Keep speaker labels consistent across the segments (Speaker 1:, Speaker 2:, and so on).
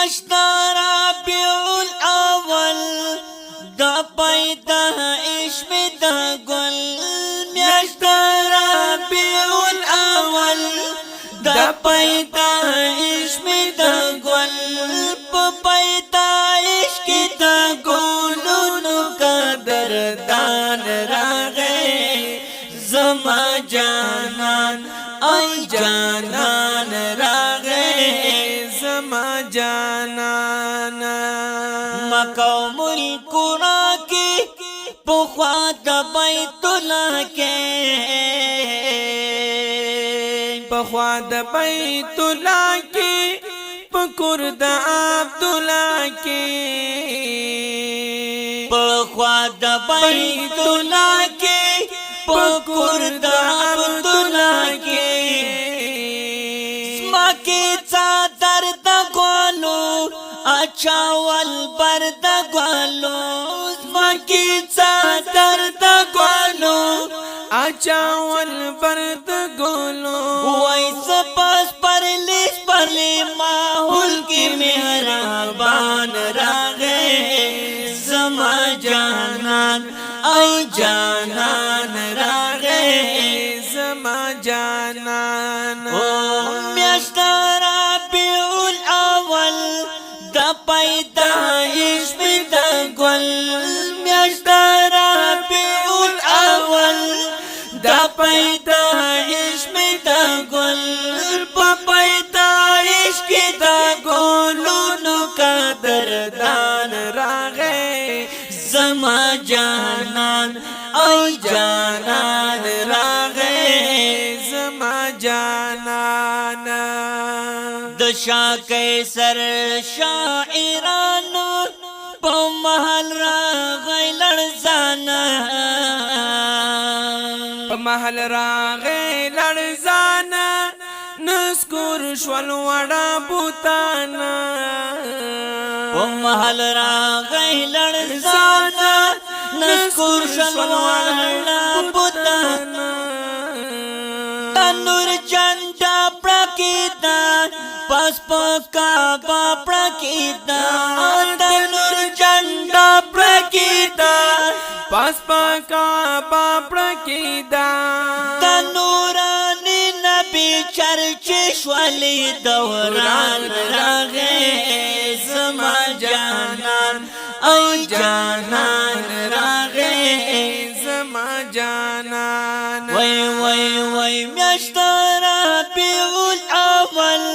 Speaker 1: میاشت ربیع الاول دا پیدایش می دا گل میاشت ربیع الاول دا پیدایش می دا گل په پیدایش کې دا ګلونو قدردان راغی زما جانان ای جانان راغی زما جانان مکو ملکنا کی پخوا د بیت الله کې پخوا د بیت الله کې پکور د عبد الله کې پخوا د بیت الله کې پکور د عبد الله کې سما کې څادر د ګلو اچاول بر د ګلو سما کې څادر د ګلو اچاول بر د ګلو وای سپاس پرلیس پرلی ماحول کی مهربان راغے زما جانان ای جانان راغے زما جانان میاشت ربیع الاول دا پیدایش می دا گل میاشت ربیع الاول دا پیدایش می دا گل په پیدایش کې دا ګلونو قدردان راغی زما جانان ای جانان راغی زما جانان د شاه قیصر شاعرانو په محل راغی لړزانه په محل راغی لړزانه نسکور شول وړا بوتانا په محل راغی لړزانه نسکور شول وړا بوتانا تنور جنډا پړکیدا پس پکا پړکیدا تنور جنډا پړکیدا پس پکا پړکیدا تنورانی نبی چرچ شولی دوران راغی زما جانان ای جانان راغی زما جانان وای وای وای میاشت ربیع الاول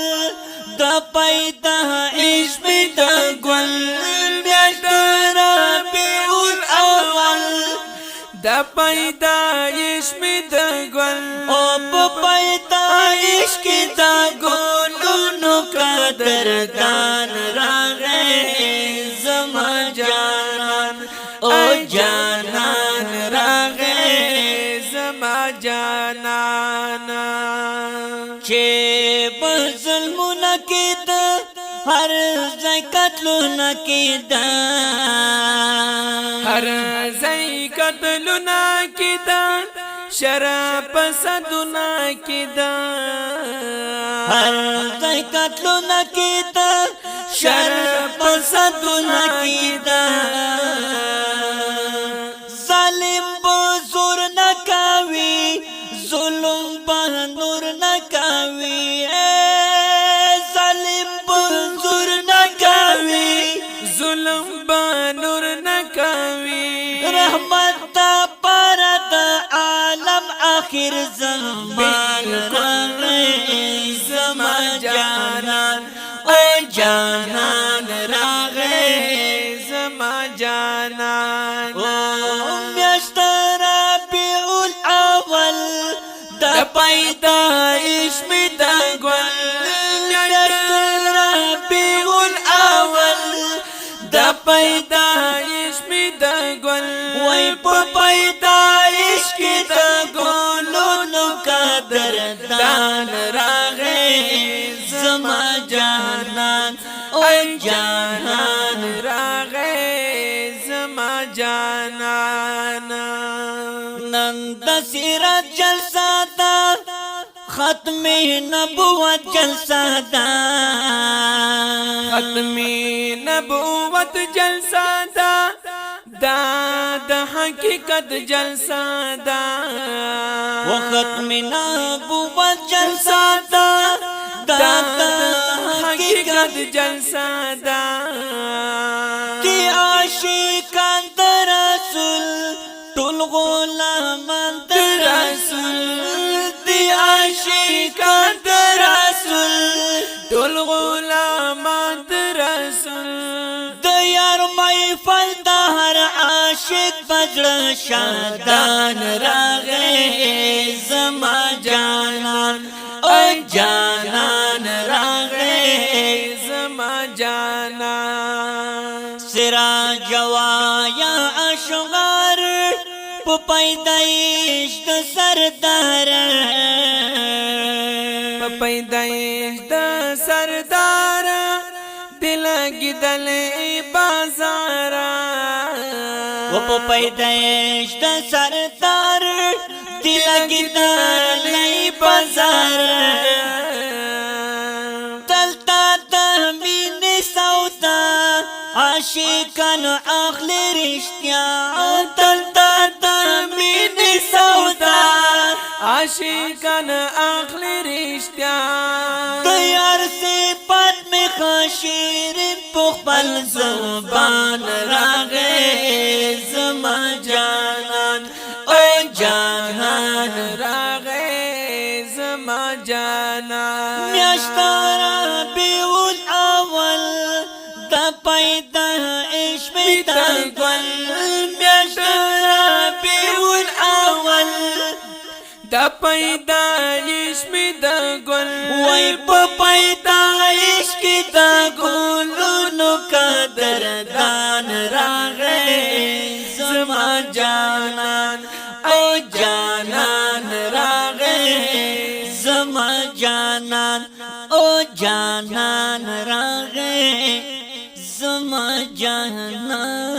Speaker 1: دا پیدایش می دا گل میاشت ربیع الاول دا پیدایش می دا گل او په پیدایش کې دا ګلونو قدردان راغی زما جانان او جانان راغی زما جانان چې په ظلمونه کې دا هر ځای قتلونه کې دا هر ځای قتلونه کې دا شراب صدونه کې دا هر ځای قتلونه کې دا شراب صدونه کې دا ظالم په زور نه کوي ظلم په نور نه کوي ظالم په زور نه کوي ظلم په نور نه کوي رحمت پر د عالم آخر زمان راغی زما جانان او جانان راغی زما جانان میاشت ربیع الاول دا پیدایش می دا گل میاشت ربیع الاول دا پیدایش می دا گل وای په پیدایش کې دا ګلونو قدردان راغی زما جانان او جانان راغی زما جانان نن د سیرت جلسه دا
Speaker 2: ختم نبوت جلسہ دا
Speaker 1: ختم نبوت جلسہ دا دا د حقیقت جلسہ دا
Speaker 2: و ختم نبوت جلسہ دا
Speaker 1: دا حقیقت جلسہ دا
Speaker 2: کی عاشقان در رسول ټول غلامان در رسول دی عاشقان در رسول
Speaker 1: ټول غلامان در رسول
Speaker 2: د یار محفل د هر عاشق بجړه شادان راغې زما جانان او جانان راغې
Speaker 1: زما جانان
Speaker 2: سراج وایا اشغار په پیدایش د سردار
Speaker 1: په پیدایش د سردار دل گدل بازار
Speaker 2: و په پیدایش د سردار دل گدل بازار تلتا د مين سودا عاشقان اخلی رشتیا تلتا د مين سودا
Speaker 1: عاشقان اخلی رشتیا
Speaker 2: د یار صفات می خشیرین پخپل زبان راغې زما جانان او جانان
Speaker 1: راغې زما جانان
Speaker 2: میاشتارا بیول اول دا پیدایش می دا گل میاشتارا بیول اول
Speaker 1: دا پیدایش می دا گل
Speaker 2: وای په پیدایش کې دا ګلونو قدردان راغې زما جانان او جانان راغې زما جانان او جانان راغې زما جانان